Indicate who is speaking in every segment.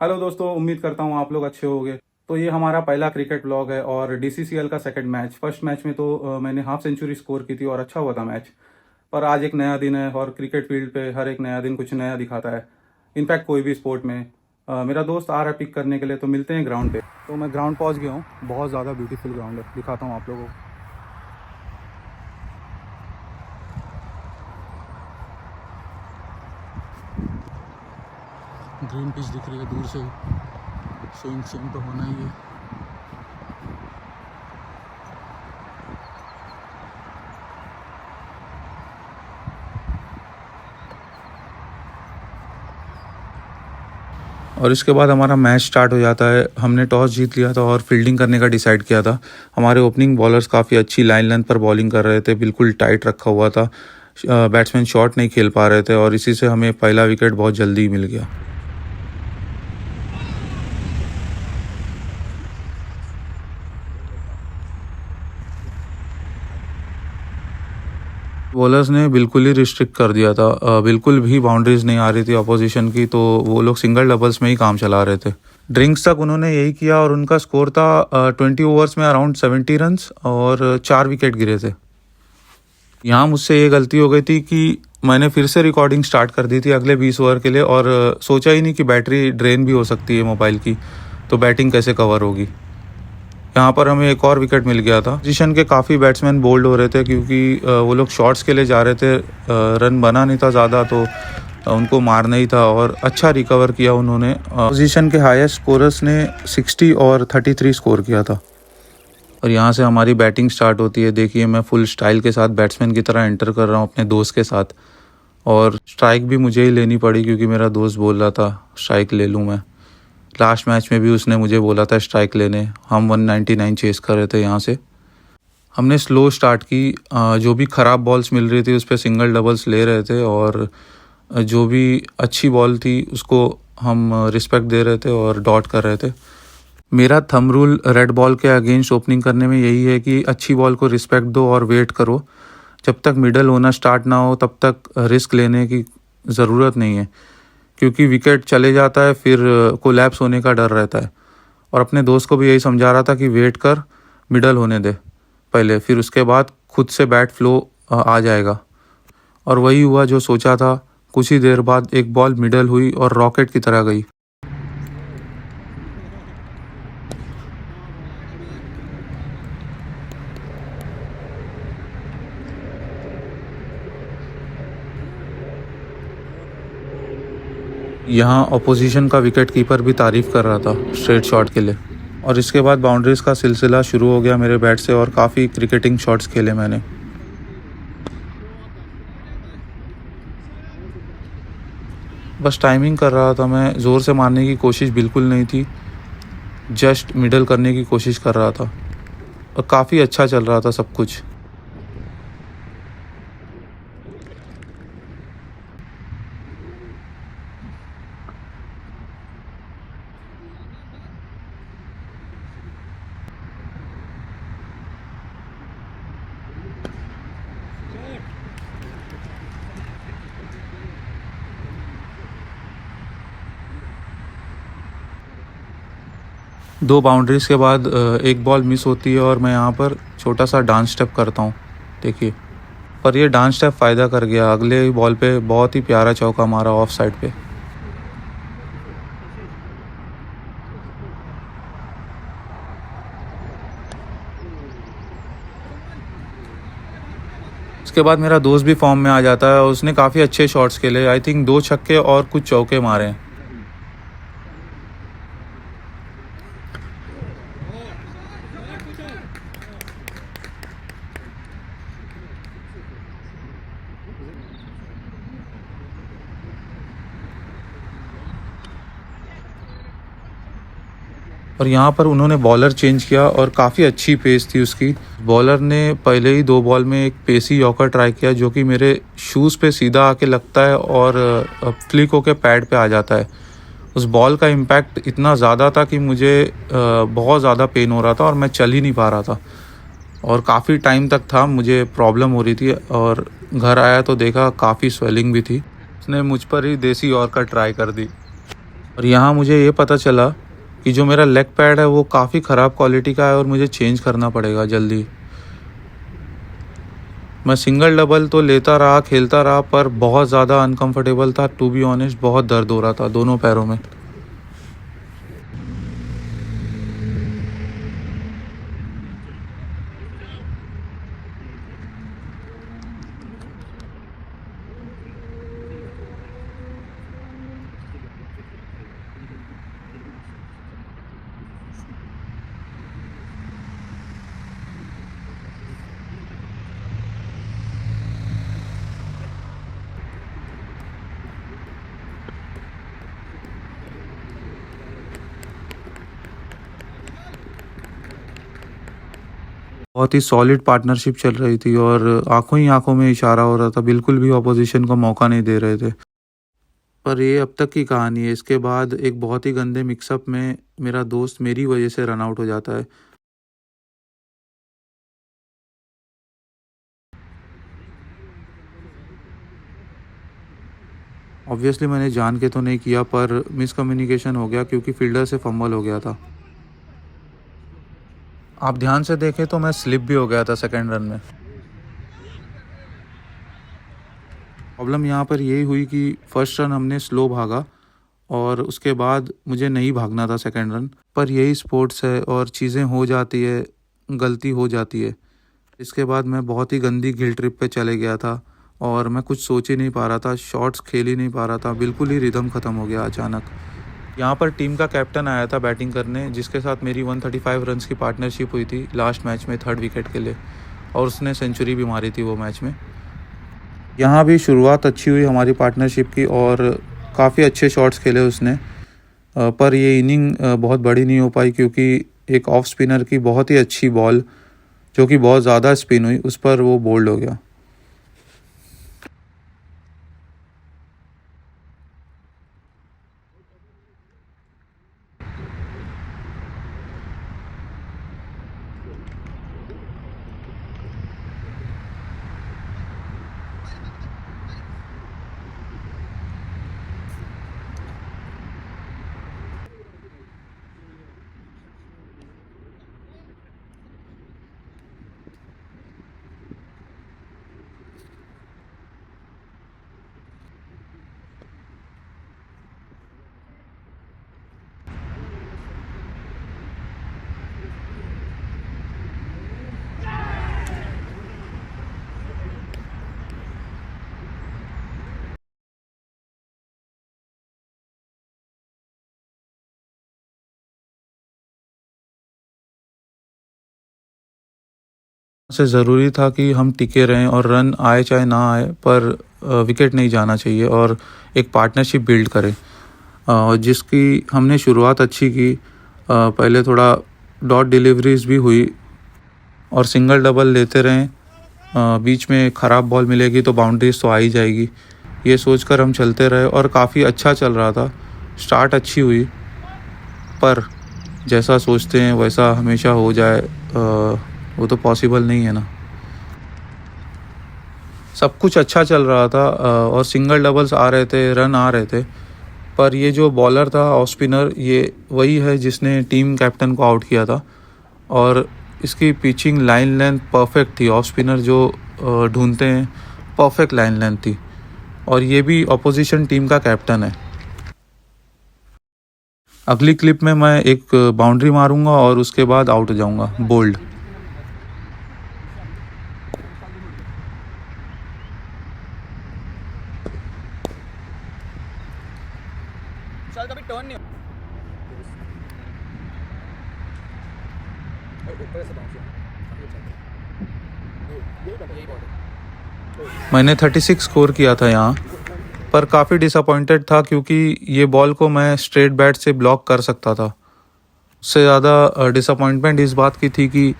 Speaker 1: Hello दोस्तों, उम्मीद करता हूँ आप लोग अच्छे होंगे। तो ये हमारा पहला क्रिकेट व्लॉग है और डीसीसीएल का सेकंड मैच। फर्स्ट मैच में तो मैंने हाफ सेंचुरी स्कोर की थी और अच्छा हुआ था मैच। पर आज एक नया दिन है और क्रिकेट फील्ड पे हर एक नया दिन कुछ नया दिखाता है। इनफैक्ट कोई भी स्पोर्ट में। मेरा दोस्त आ रहा है पिक करने के लिए, तो मिलते हैं ग्राउंड पे। तो मैं ग्राउंड पहुँच गया हूँ। बहुत ज़्यादा ब्यूटीफुल ग्राउंड है, दिखाता हूँ आप लोगों को। ग्रीन पिच दिख रही है दूर से ही। स्विंग स्विंग तो होना ही है। और इसके बाद हमारा मैच स्टार्ट हो जाता है। हमने टॉस जीत लिया था और फील्डिंग करने का डिसाइड किया था। हमारे ओपनिंग बॉलर्स काफ़ी अच्छी लाइन लेंथ पर बॉलिंग कर रहे थे, बिल्कुल टाइट रखा हुआ था। बैट्समैन शॉट नहीं खेल पा रहे थे और इसी से हमें पहला विकेट बहुत जल्दी मिल गया। बॉलर्स ने बिल्कुल ही रिस्ट्रिक्ट कर दिया था। बिल्कुल भी बाउंड्रीज नहीं आ रही थी अपोजिशन की, तो वो लोग सिंगल डबल्स में ही काम चला रहे थे। ड्रिंक्स तक उन्होंने यही किया और उनका स्कोर था 20 ओवर्स में अराउंड 70 रन्स और 4 विकेट गिरे थे। यहाँ मुझसे ये गलती हो गई थी कि मैंने फिर से रिकॉर्डिंग स्टार्ट कर दी थी अगले 20 ओवर के लिए और सोचा ही नहीं कि बैटरी ड्रेन भी हो सकती है मोबाइल की, तो बैटिंग कैसे कवर होगी। यहाँ पर हमें एक और विकेट मिल गया था। पोजीशन के काफ़ी बैट्समैन बोल्ड हो रहे थे क्योंकि वो लोग शॉट्स के लिए जा रहे थे। रन बना नहीं था ज़्यादा, तो उनको मारना ही था और अच्छा रिकवर किया उन्होंने। पोजीशन के हाईएस्ट स्कोरर्स ने 60 और 33 स्कोर किया था। और यहाँ से हमारी बैटिंग स्टार्ट होती है। देखिए, मैं फुल स्टाइल के साथ बैट्समैन की तरह एंटर कर रहा हूँ अपने दोस्त के साथ, और स्ट्राइक भी मुझे ही लेनी पड़ी क्योंकि मेरा दोस्त बोल रहा था स्ट्राइक ले लूँ मैं। लास्ट मैच में भी उसने मुझे बोला था स्ट्राइक लेने। हम 199 चेस कर रहे थे यहाँ से। हमने स्लो स्टार्ट की। जो भी ख़राब बॉल्स मिल रही थी उस पर सिंगल डबल्स ले रहे थे और जो भी अच्छी बॉल थी उसको हम रिस्पेक्ट दे रहे थे और डॉट कर रहे थे। मेरा थंब रूल रेड बॉल के अगेंस्ट ओपनिंग करने में यही है कि अच्छी बॉल को रिस्पेक्ट दो और वेट करो। जब तक मिडल होना स्टार्ट ना हो तब तक रिस्क लेने की ज़रूरत नहीं है, क्योंकि विकेट चले जाता है फिर कोलैप्स होने का डर रहता है। और अपने दोस्त को भी यही समझा रहा था कि वेट कर, मिडल होने दे पहले, फिर उसके बाद खुद से बैट फ्लो आ जाएगा। और वही हुआ जो सोचा था। कुछ ही देर बाद एक बॉल मिडल हुई और रॉकेट की तरह गई। यहाँ अपोजिशन का विकेट कीपर भी तारीफ़ कर रहा था स्ट्रेट शॉट के लिए। और इसके बाद बाउंड्रीज़ का सिलसिला शुरू हो गया मेरे बैट से और काफ़ी क्रिकेटिंग शॉट्स खेले मैंने। बस टाइमिंग कर रहा था मैं, ज़ोर से मारने की कोशिश बिल्कुल नहीं थी, जस्ट मिडल करने की कोशिश कर रहा था और काफ़ी अच्छा चल रहा था सब कुछ। दो बाउंड्रीज़ के बाद एक बॉल मिस होती है और मैं यहाँ पर छोटा सा डांस स्टेप करता हूँ, देखिए। पर ये डांस स्टेप फ़ायदा कर गया। अगले बॉल पे बहुत ही प्यारा चौका मारा ऑफ साइड पे। उसके बाद मेरा दोस्त भी फॉर्म में आ जाता है और उसने काफ़ी अच्छे शॉट्स खेले। आई थिंक 2 छक्के और कुछ चौके मारे हैं। और यहाँ पर उन्होंने बॉलर चेंज किया और काफ़ी अच्छी पेस थी उसकी। बॉलर ने पहले ही 2 बॉल में एक पेसी यॉर्कर ट्राई किया जो कि मेरे शूज़ पे सीधा आके लगता है और फ्लिक होके पैड पे आ जाता है। उस बॉल का इम्पैक्ट इतना ज़्यादा था कि मुझे बहुत ज़्यादा पेन हो रहा था और मैं चल ही नहीं पा रहा था और काफ़ी टाइम तक था, मुझे प्रॉब्लम हो रही थी। और घर आया तो देखा काफ़ी स्वेलिंग भी थी। उसने मुझ पर ही देसी यॉर्कर ट्राई कर दी। और यहाँ मुझे ये पता चला कि जो मेरा लेग पैड है वो काफ़ी ख़राब क्वालिटी का है और मुझे चेंज करना पड़ेगा जल्दी। मैं सिंगल डबल तो लेता रहा, खेलता रहा, पर बहुत ज़्यादा अनकंफर्टेबल था, टू बी ऑनेस्ट। बहुत दर्द हो रहा था दोनों पैरों में। बहुत ही सॉलिड पार्टनरशिप चल रही थी और आंखों ही आंखों में इशारा हो रहा था, बिल्कुल भी ऑपोजिशन को मौका नहीं दे रहे थे। पर ये अब तक की कहानी है। इसके बाद एक बहुत ही गंदे मिक्सअप में मेरा दोस्त मेरी वजह से रन आउट हो जाता है। ऑब्वियसली मैंने जान के तो नहीं किया, पर मिसकम्युनिकेशन हो गया क्योंकि फील्डर से फंबल हो गया था। आप ध्यान से देखें तो मैं स्लिप भी हो गया था सेकेंड रन में। प्रॉब्लम यहाँ पर यही हुई कि फर्स्ट रन हमने स्लो भागा और उसके बाद मुझे नहीं भागना था सेकेंड रन। पर यही स्पोर्ट्स है और चीज़ें हो जाती है, गलती हो जाती है। इसके बाद मैं बहुत ही गंदी गिल ट्रिप पे चले गया था और मैं कुछ सोच ही नहीं पा रहा था, शॉट्स खेल ही नहीं पा रहा था, बिल्कुल ही रिदम ख़त्म हो गया अचानक। यहाँ पर टीम का कैप्टन आया था बैटिंग करने, जिसके साथ मेरी 135 रन्स की पार्टनरशिप हुई थी लास्ट मैच में थर्ड विकेट के लिए, और उसने सेंचुरी भी मारी थी वो मैच में। यहाँ भी शुरुआत अच्छी हुई हमारी पार्टनरशिप की और काफ़ी अच्छे शॉट्स खेले उसने। पर ये इनिंग बहुत बड़ी नहीं हो पाई क्योंकि एक ऑफ स्पिनर की बहुत ही अच्छी बॉल, जो कि बहुत ज़्यादा स्पिन हुई, उस पर वो बोल्ड हो गया। से ज़रूरी था कि हम टिके रहें और रन आए चाहे ना आए, पर विकेट नहीं जाना चाहिए और एक पार्टनरशिप बिल्ड करें, जिसकी हमने शुरुआत अच्छी की। पहले थोड़ा डॉट डिलीवरीज भी हुई और सिंगल डबल लेते रहें। बीच में ख़राब बॉल मिलेगी तो बाउंड्रीज तो आ ही जाएगी, ये सोचकर हम चलते रहे और काफ़ी अच्छा चल रहा था। स्टार्ट अच्छी हुई, पर जैसा सोचते हैं वैसा हमेशा हो जाए वो तो पॉसिबल नहीं है ना। सब कुछ अच्छा चल रहा था और सिंगल डबल्स आ रहे थे, रन आ रहे थे, पर ये जो बॉलर था ऑफ स्पिनर, ये वही है जिसने टीम कैप्टन को आउट किया था। और इसकी पिचिंग लाइन लेंथ परफेक्ट थी। ऑफ स्पिनर जो ढूंढते हैं, परफेक्ट लाइन लेंथ थी, और ये भी अपोजिशन टीम का कैप्टन है। अगली क्लिप में मैं एक बाउंड्री मारूंगा और उसके बाद आउट हो जाऊंगा, बोल्ड।
Speaker 2: कभी टर्न नहीं
Speaker 1: मैंने 36 स्कोर किया था यहाँ, पर काफ़ी डिसअपॉइंटेड था क्योंकि ये बॉल को मैं स्ट्रेट बैट से ब्लॉक कर सकता था। उससे ज़्यादा डिसअपॉइंटमेंट इस बात की थी कि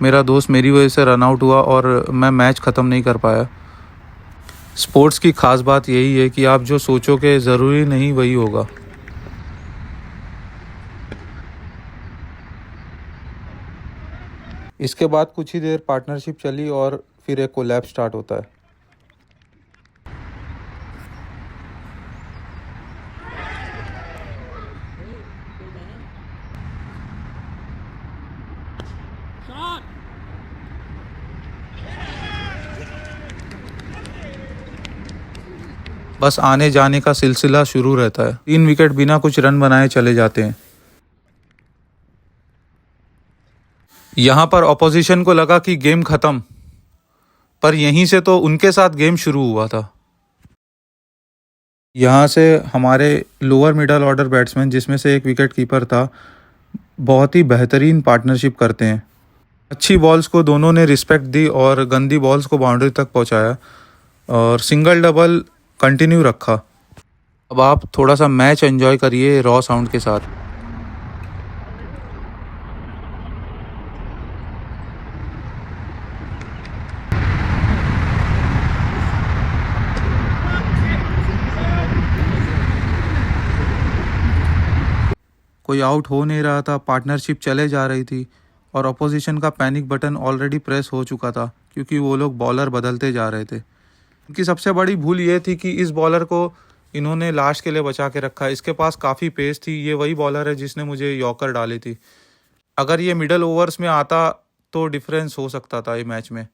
Speaker 1: मेरा दोस्त मेरी वजह से रन आउट हुआ और मैं मैच ख़त्म नहीं कर पाया। स्पोर्ट्स की ख़ास बात यही है कि आप जो सोचोगे ज़रूरी नहीं वही होगा। इसके बाद कुछ ही देर पार्टनरशिप चली और फिर एक कोलैप्स स्टार्ट होता है। बस आने जाने का सिलसिला शुरू रहता है। 3 विकेट बिना कुछ रन बनाए चले जाते हैं। यहाँ पर ऑपोजिशन को लगा कि गेम खत्म, पर यहीं से तो उनके साथ गेम शुरू हुआ था। यहाँ से हमारे लोअर मिडल ऑर्डर बैट्समैन, जिसमें से एक विकेट कीपर था, बहुत ही बेहतरीन पार्टनरशिप करते हैं। अच्छी बॉल्स को दोनों ने रिस्पेक्ट दी और गंदी बॉल्स को बाउंड्री तक पहुंचाया और सिंगल डबल कंटिन्यू रखा। अब आप थोड़ा सा मैच एंजॉय करिए रॉ साउंड के साथ। कोई आउट हो नहीं रहा था, पार्टनरशिप चले जा रही थी और अपोजिशन का पैनिक बटन ऑलरेडी प्रेस हो चुका था क्योंकि वो लोग बॉलर बदलते जा रहे थे। उनकी सबसे बड़ी भूल ये थी कि इस बॉलर को इन्होंने लास्ट के लिए बचा के रखा। इसके पास काफ़ी पेस थी। ये वही बॉलर है जिसने मुझे यॉर्कर डाली थी। अगर ये मिडल ओवर्स में आता तो डिफरेंस हो सकता था ये मैच में।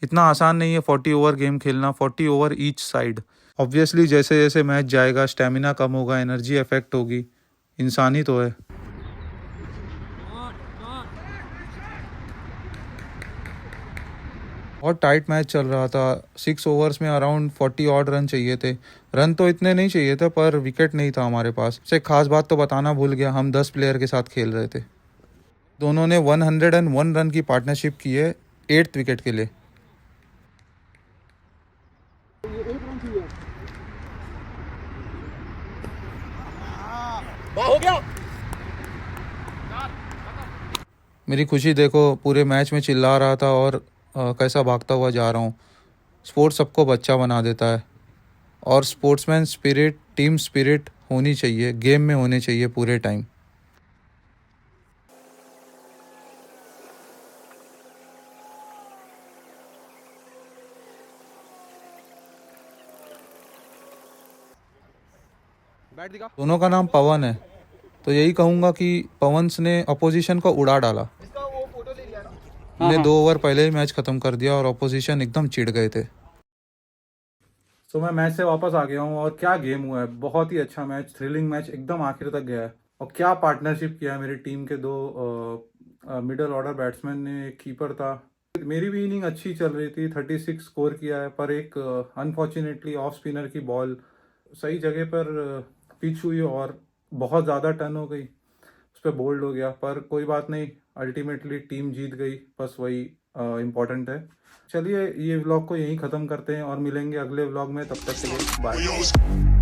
Speaker 1: इतना आसान नहीं है 40 ओवर गेम खेलना, 40 ओवर ईच साइड। ऑब्वियसली जैसे जैसे मैच जाएगा स्टेमिना कम होगा, एनर्जी इफेक्ट होगी, इंसान ही तो है। बहुत टाइट मैच चल रहा था। 6 ओवर्स में अराउंड 40 ऑड रन चाहिए थे। रन तो इतने नहीं चाहिए थे पर विकेट नहीं था हमारे पास। से खास बात तो बताना भूल गया, हम 10 प्लेयर के साथ खेल रहे थे। दोनों ने 101 रन की पार्टनरशिप की है 8th विकेट के लिए।
Speaker 2: वाह, हो गया।
Speaker 1: मेरी खुशी देखो, पूरे मैच में चिल्ला रहा था और कैसा भागता हुआ जा रहा हूँ। स्पोर्ट्स सबको बच्चा बना देता है और स्पोर्ट्समैन स्पिरिट, टीम स्पिरिट होनी चाहिए, गेम में होने चाहिए पूरे टाइम।
Speaker 2: बैठ दिखा।
Speaker 1: दोनों का नाम पवन है, तो यही कहूँगा कि पवन ने अपोजिशन को उड़ा डाला।
Speaker 2: इसका वो फोटो ले लिया ना।
Speaker 1: हमने 2 ओवर पहले ही मैच खत्म कर दिया और अपोजिशन एकदम चिढ़ गए थे। तो मैं मैच से वापस आ गया हूँ और क्या गेम हुआ है। बहुत ही अच्छा मैच, थ्रिलिंग मैच, एकदम आखिर तक गया है। और क्या पार्टनरशिप किया है मेरी टीम के 2 मिडल ऑर्डर बैट्समैन ने। एक कीपर था। मेरी भी इनिंग अच्छी चल रही थी, 36 स्कोर किया है, पर एक अनफॉर्चुनेटली ऑफ स्पिनर की बॉल सही जगह पर पिच हुई और बहुत ज़्यादा टर्न हो गई, उस पर बोल्ड हो गया। पर कोई बात नहीं, अल्टीमेटली टीम जीत गई, बस वही इम्पोर्टेंट है। चलिए ये व्लॉग को यहीं ख़त्म करते हैं और मिलेंगे अगले व्लॉग में। तब तक के लिए बाय।